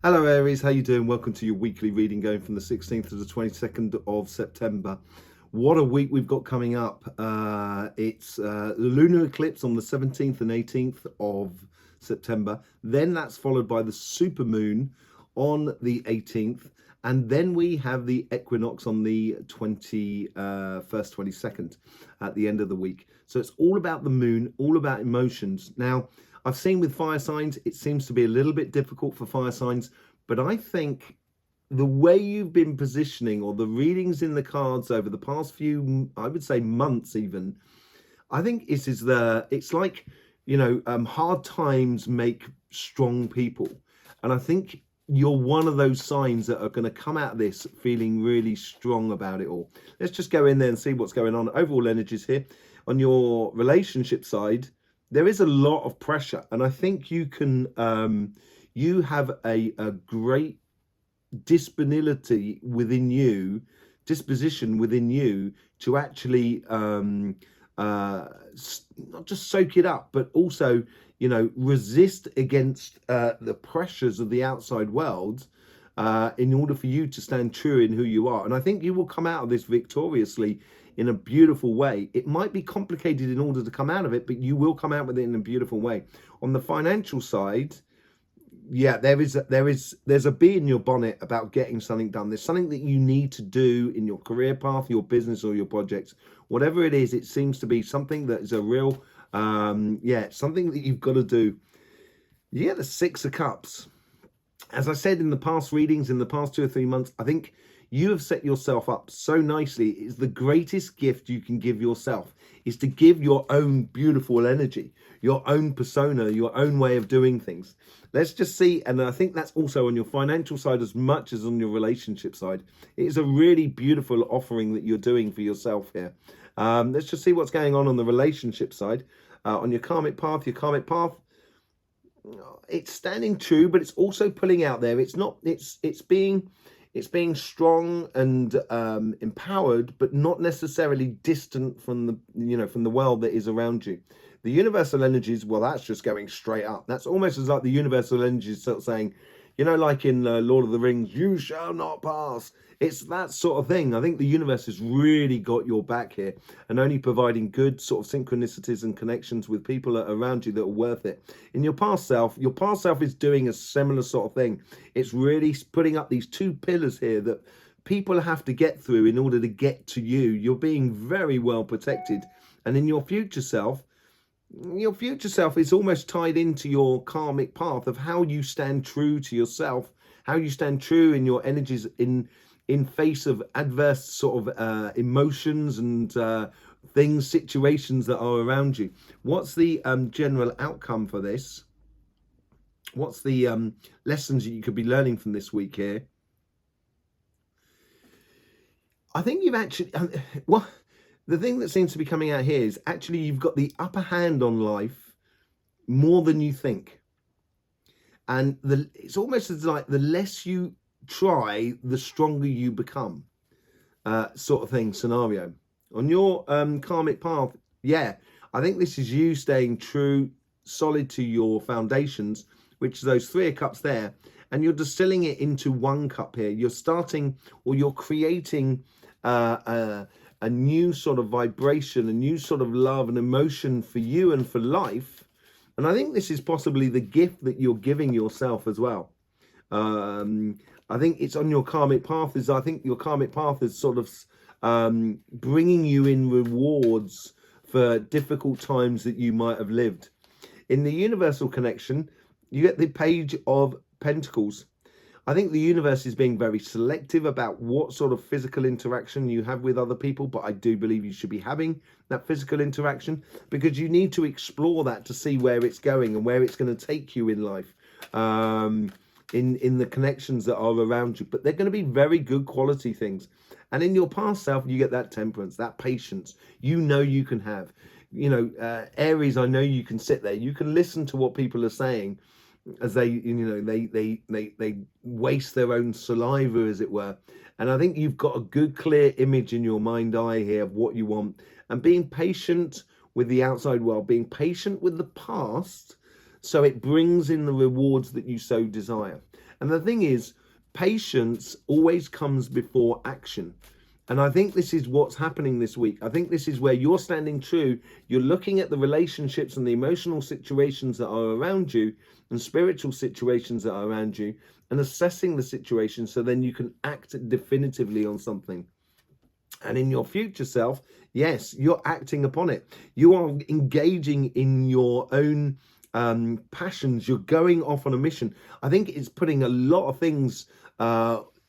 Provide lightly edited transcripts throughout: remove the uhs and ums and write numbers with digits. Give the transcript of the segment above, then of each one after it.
Hello Aries, how you doing? Welcome to your weekly reading going from the 16th to the 22nd of September. What a week we've got coming up. It's the lunar eclipse on the 17th and 18th of September. Then that's followed by the supermoon on the 18th. And then we have the equinox on the 21st, 22nd at the end of the week. So it's all about the moon, all about emotions. Now, I've seen with fire signs, it seems to be a little bit difficult for fire signs, but I think the way you've been positioning or the readings in the cards over the past few, I would say months even, I think it's like, hard times make strong people. And I think you're one of those signs that are going to come out of this feeling really strong about it all. Let's just go in there and see what's going on. Overall energies here. On your relationship side, there is a lot of pressure. And I think you have a great disposition within you to actually not just soak it up, but also, resist against the pressures of the outside world in order for you to stand true in who you are. And I think you will come out of this victoriously in a beautiful way. It might be complicated in order to come out of it, but you will come out with it in a beautiful way. On the financial side, yeah, there's a bee in your bonnet about getting something done. There's something that you need to do in your career path, your business, or your projects. Whatever it is, it seems to be something that is a real something that you've got to do. Yeah, the Six of Cups. As I said in the past readings, in the past 2 or 3 months, I think you have set yourself up so nicely. It's the greatest gift you can give yourself, is to give your own beautiful energy, your own persona, your own way of doing things. Let's just see. And I think that's also on your financial side as much as on your relationship side. It is a really beautiful offering that you're doing for yourself here. Let's just see what's going on the relationship side. On your karmic path, it's standing true, but it's also pulling out there. It's being strong and empowered, but not necessarily distant from the world that is around you. The universal energies, well, that's just going straight up. That's almost as like the universal energies sort of saying, like in Lord of the Rings, you shall not pass. It's that sort of thing. I think the universe has really got your back here and only providing good sort of synchronicities and connections with people around you that are worth it. In your past self is doing a similar sort of thing. It's really putting up these two pillars here that people have to get through in order to get to you. You're being very well protected. And in your future self is almost tied into your karmic path of how you stand true to yourself, how you stand true in your energies in face of adverse sort of emotions and situations that are around you. What's the general outcome for this? What's the lessons that you could be learning from this week here? I think you've actually the thing that seems to be coming out here is actually you've got the upper hand on life more than you think. And it's almost as like the less you try, the stronger you become, sort of thing, scenario. On your karmic path, yeah, I think this is you staying true, solid to your foundations, which are those 3 of cups there, and you're distilling it into 1 cup here. You're starting, or you're creating a new sort of vibration, a new sort of love and emotion for you and for life. And I think this is possibly the gift that you're giving yourself as well. I think it's on your karmic path. I think your karmic path is sort of bringing you in rewards for difficult times that you might have lived. In the universal connection, you get the Page of Pentacles. I think the universe is being very selective about what sort of physical interaction you have with other people, but I do believe you should be having that physical interaction because you need to explore that to see where it's going and where it's going to take you in life, in the connections that are around you. But they're going to be very good quality things. And in your past self, you get that temperance, that patience, you can have. Aries, I know you can sit there, you can listen to what people are saying as they waste their own saliva, as it were. And I think you've got a good clear image in your mind eye here of what you want, and being patient with the outside world, being patient with the past, so it brings in the rewards that you so desire. And the thing is, patience always comes before action. And I think this is what's happening this week. I think this is where you're standing true. You're looking at the relationships and the emotional situations that are around you and spiritual situations that are around you and assessing the situation so then you can act definitively on something. And in your future self, yes, you're acting upon it. You are engaging in your own passions. You're going off on a mission. I think it's putting a lot of things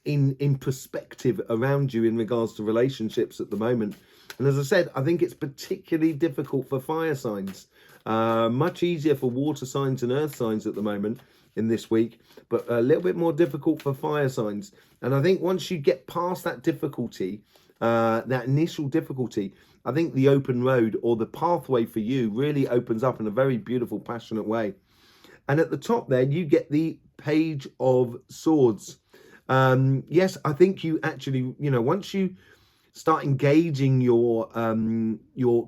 in perspective around you in regards to relationships at the moment. And as I said, I think it's particularly difficult for fire signs. Much easier for water signs and earth signs at the moment in this week, but a little bit more difficult for fire signs. And I think once you get past that difficulty, that initial difficulty, I think the open road or the pathway for you really opens up in a very beautiful, passionate way. And at the top there, you get the Page of Swords. Yes, I think you actually, once you start engaging your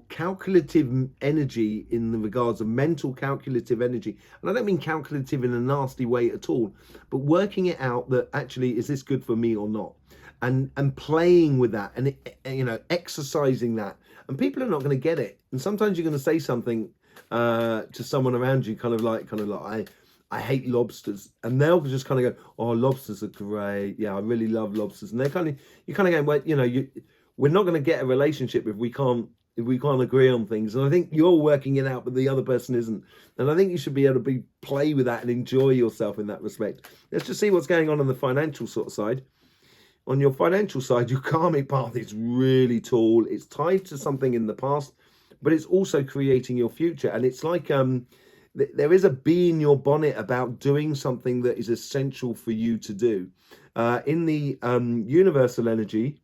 calculative energy in the regards of mental calculative energy, and I don't mean calculative in a nasty way at all, but working it out that actually, is this good for me or not? And playing with that and exercising that, and people are not going to get it. And sometimes you're going to say something to someone around you, kind of like I hate lobsters, and they'll just kind of go, oh, lobsters are great, yeah, I really love lobsters. And you kind of go, well, we're not going to get a relationship if we can't agree on things. And I think you're working it out, but the other person isn't. And I think you should be able to play with that and enjoy yourself in that respect. Let's just see what's going on the financial sort of side. On your financial side, your karmic path is really tall. It's tied to something in the past, but it's also creating your future. And it's like there is a bee in your bonnet about doing something that is essential for you to do. In the universal energy,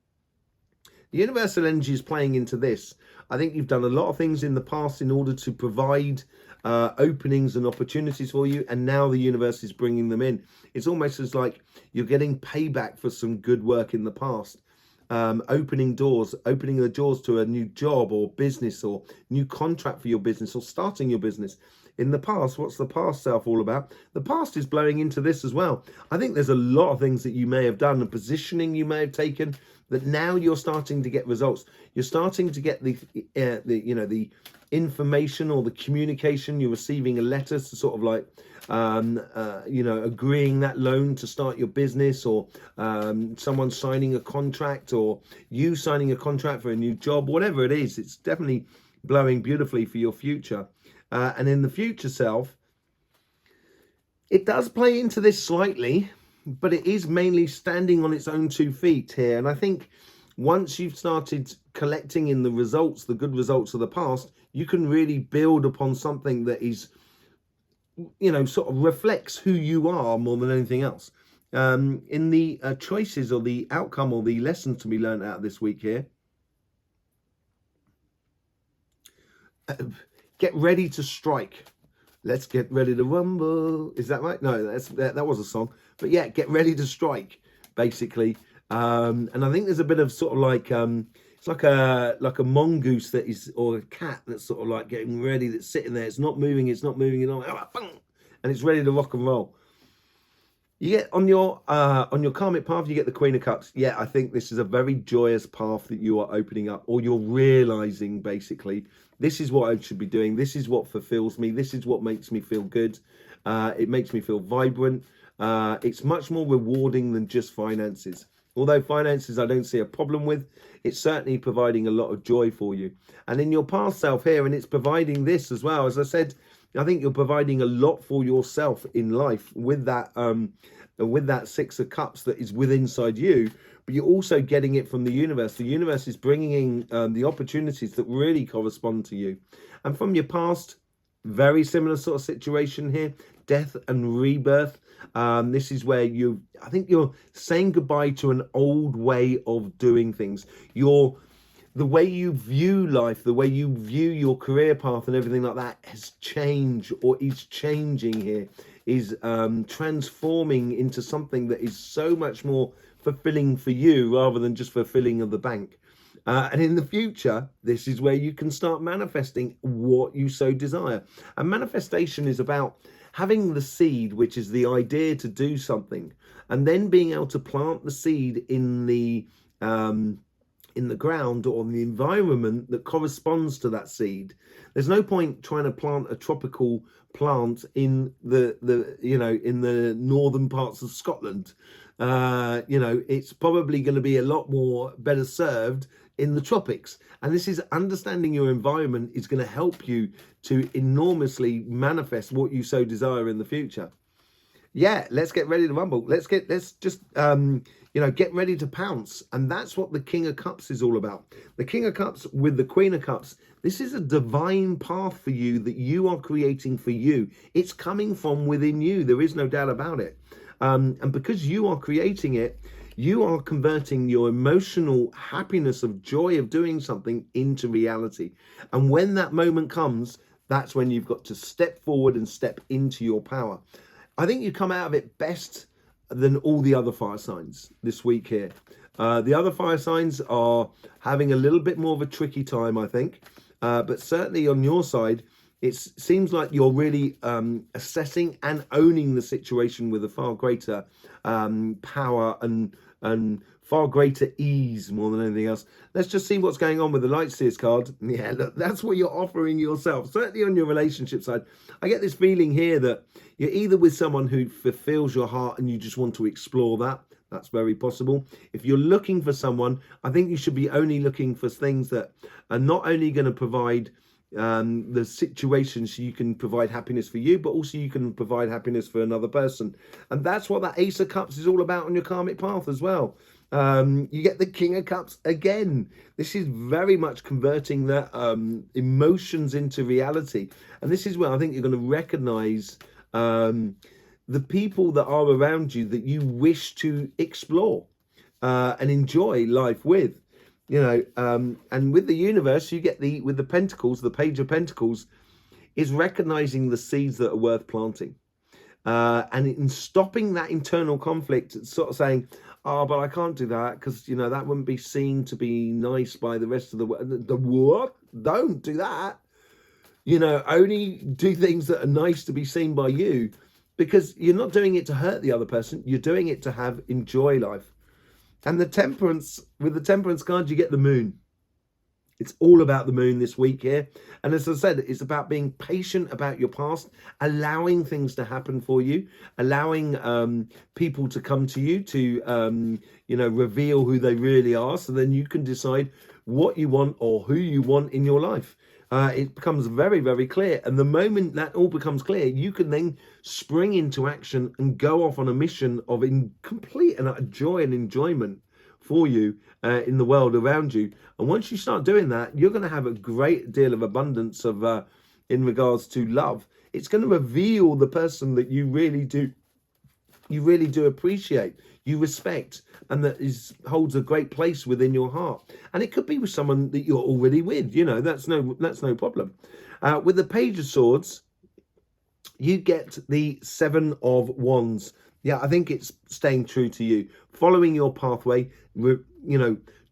the universal energy is playing into this. I think you've done a lot of things in the past in order to provide openings and opportunities for you, and now the universe is bringing them in. It's almost as like you're getting payback for some good work in the past. Opening the doors to a new job or business or new contract for your business or starting your business. In the past, what's the past self all about? The past is blowing into this as well. I think there's a lot of things that you may have done, the positioning you may have taken, that now you're starting to get results. You're starting to get the information or the communication. You're receiving a letter to sort of like agreeing that loan to start your business, or someone signing a contract, or you signing a contract for a new job, whatever it is. It's definitely blowing beautifully for your future. And in the future self, it does play into this slightly, but it is mainly standing on its own 2 feet here. And I think once you've started collecting in the results, the good results of the past, you can really build upon something that is, sort of reflects who you are more than anything else. In the choices or the outcome or the lessons to be learned out this week here, get ready to strike. Let's get ready to rumble. Is that right? No, that was a song. But yeah, get ready to strike, basically. And I think there's a bit of sort of like it's like a mongoose that is, or a cat that's sort of like getting ready, that's sitting there. It's not moving. And it's ready to rock and roll. You get on your karmic path, you get the Queen of Cups. Yeah, I think this is a very joyous path that you are opening up, or you're realizing basically, this is what I should be doing. This is what fulfills me. This is what makes me feel good. It makes me feel vibrant. It's much more rewarding than just finances. Although finances I don't see a problem with, it's certainly providing a lot of joy for you. And in your past self here, and it's providing this as well. As I said, I think you're providing a lot for yourself in life with that Six of Cups that is within inside you, but you're also getting it from the universe. The universe is bringing in the opportunities that really correspond to you. And from your past, very similar sort of situation here, death and rebirth. This is where I think you're saying goodbye to an old way of doing things. The way you view life, the way you view your career path and everything like that has changed, or is changing here, is transforming into something that is so much more fulfilling for you rather than just fulfilling of the bank. And in the future, this is where you can start manifesting what you so desire. And manifestation is about having the seed, which is the idea to do something, and then being able to plant the seed in the ground or in the environment that corresponds to that seed. There's no point trying to plant a tropical plant in the in the northern parts of Scotland. It's probably going to be a lot more better served in the tropics. And this is understanding your environment is going to help you to enormously manifest what you so desire in the future. Yeah, let's get ready to rumble. Let's just get ready to pounce. And that's what the King of Cups is all about. The King of Cups with the Queen of Cups. This is a divine path for you that you are creating for you. It's coming from within you. There is no doubt about it. And because you are creating it, you are converting your emotional happiness of joy of doing something into reality. And when that moment comes, that's when you've got to step forward and step into your power. I think you come out of it best than all the other fire signs this week here. The other fire signs are having a little bit more of a tricky time, I think. But certainly on your side, it seems like you're really assessing and owning the situation with a far greater power and far greater ease more than anything else. Let's just see what's going on with the Light Seers card. Yeah, look, that's what you're offering yourself. Certainly on your relationship side, I get this feeling here that you're either with someone who fulfills your heart and you just want to explore that. That's very possible. If you're looking for someone, I think you should be only looking for things that are not only going to provide the situations you can provide happiness for you, but also you can provide happiness for another person. And that's what that Ace of Cups is all about on your karmic path as well. You get the King of Cups again. This is very much converting the emotions into reality. And this is where I think you're going to recognize the people that are around you that you wish to explore and enjoy life with. And with the universe, you get with the Pentacles, the Page of Pentacles is recognizing the seeds that are worth planting. And in stopping that internal conflict, it's sort of saying, oh, but I can't do that because, that wouldn't be seen to be nice by the rest of the world. The what? Don't do that. Only do things that are nice to be seen by you, because you're not doing it to hurt the other person. You're doing it to enjoy life. And with the Temperance card, you get the Moon. It's all about the Moon this week here. And as I said, it's about being patient about your past, allowing things to happen for you, allowing people to come to you to, reveal who they really are. So then you can decide what you want or who you want in your life. It becomes very, very clear. And the moment that all becomes clear, you can then spring into action and go off on a mission of complete and utter joy and enjoyment for you in the world around you. And once you start doing that, you're going to have a great deal of abundance of in regards to love. It's going to reveal the person that you really do appreciate, you respect, and that holds a great place within your heart. And it could be with someone that you're already with. That's no problem. With the Page of Swords, you get the Seven of Wands. Yeah, I think it's staying true to you, following your pathway,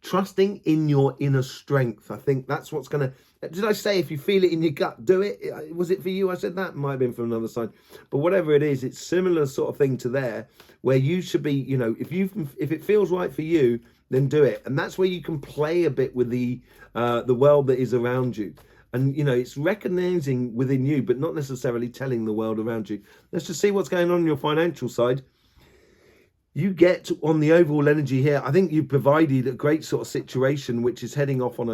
trusting in your inner strength. I think that's what's going to... Did I say if you feel it in your gut, do it? Was it for you? I said that might have been from another side. But whatever it is, it's similar sort of thing to there, where you should be, if it feels right for you, then do it. And that's where you can play a bit with the world that is around you. And, it's recognizing within you, but not necessarily telling the world around you. Let's just see what's going on your financial side. You get on the overall energy here. I think you provided a great sort of situation, which is heading off on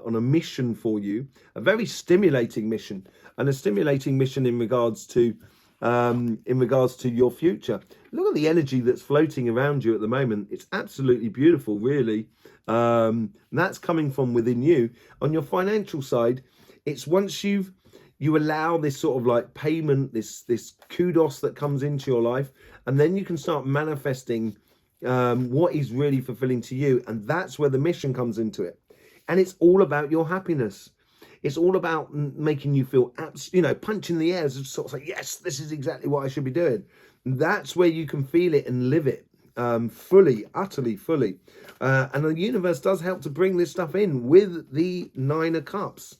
a mission for you, a very stimulating mission, and a stimulating mission in regards to your future. Look at the energy that's floating around you at the moment. It's absolutely beautiful, really. That's coming from within you. On your financial side, it's once you allow this sort of like payment, this kudos that comes into your life, and then you can start manifesting what is really fulfilling to you. And that's where the mission comes into it. And it's all about your happiness. It's all about making you feel, punch in the air, sort of say, yes, this is exactly what I should be doing. That's where you can feel it and live it fully, utterly fully. And the universe does help to bring this stuff in with the Nine of Cups.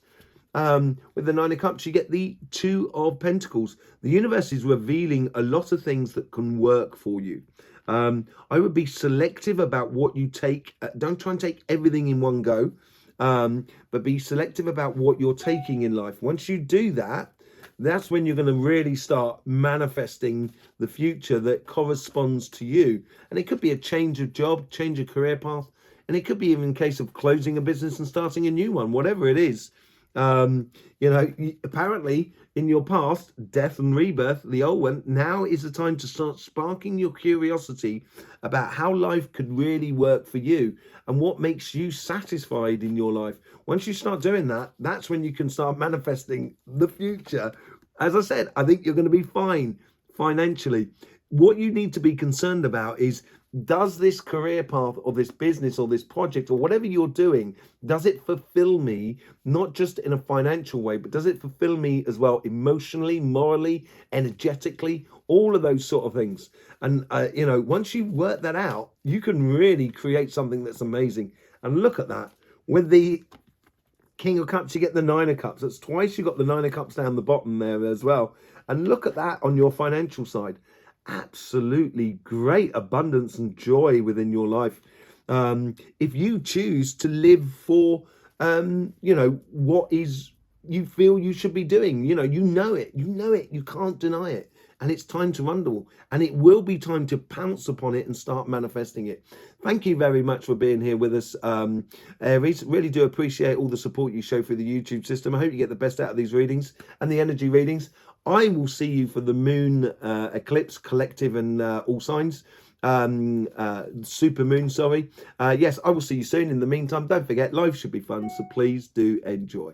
With the Nine of Cups, you get the Two of Pentacles. The universe is revealing a lot of things that can work for you. I would be selective about what you take. Don't try and take everything in one go, but be selective about what you're taking in life. Once you do that, that's when you're going to really start manifesting the future that corresponds to you. And it could be a change of job, change of career path, and it could be even a case of closing a business and starting a new one, whatever it is. Apparently in your past, death and rebirth, the old one, now is the time to start sparking your curiosity about how life could really work for you and what makes you satisfied in your life. Once you start doing that, that's when you can start manifesting the future. As I said, I think you're going to be fine financially. What you need to be concerned about is, does this career path or this business or this project or whatever you're doing, does it fulfill me, not just in a financial way, but does it fulfill me as well emotionally, morally, energetically, all of those sort of things. And once you work that out, you can really create something that's amazing. And look at that. With the King of Cups, you get the Nine of Cups. That's twice you got the Nine of Cups down the bottom there as well. And look at that on your financial side. Absolutely great abundance and joy within your life. If you choose to live for, what is you feel you should be doing, you know it, you can't deny it. And it's time to rundle, and it will be time to pounce upon it and start manifesting it. Thank you very much for being here with us, Aries. Really do appreciate all the support you show through the YouTube system. I hope you get the best out of these readings and the energy readings. I will see you for the moon eclipse, collective and all signs. Super moon, sorry. Yes, I will see you soon. In the meantime, don't forget, life should be fun, so please do enjoy.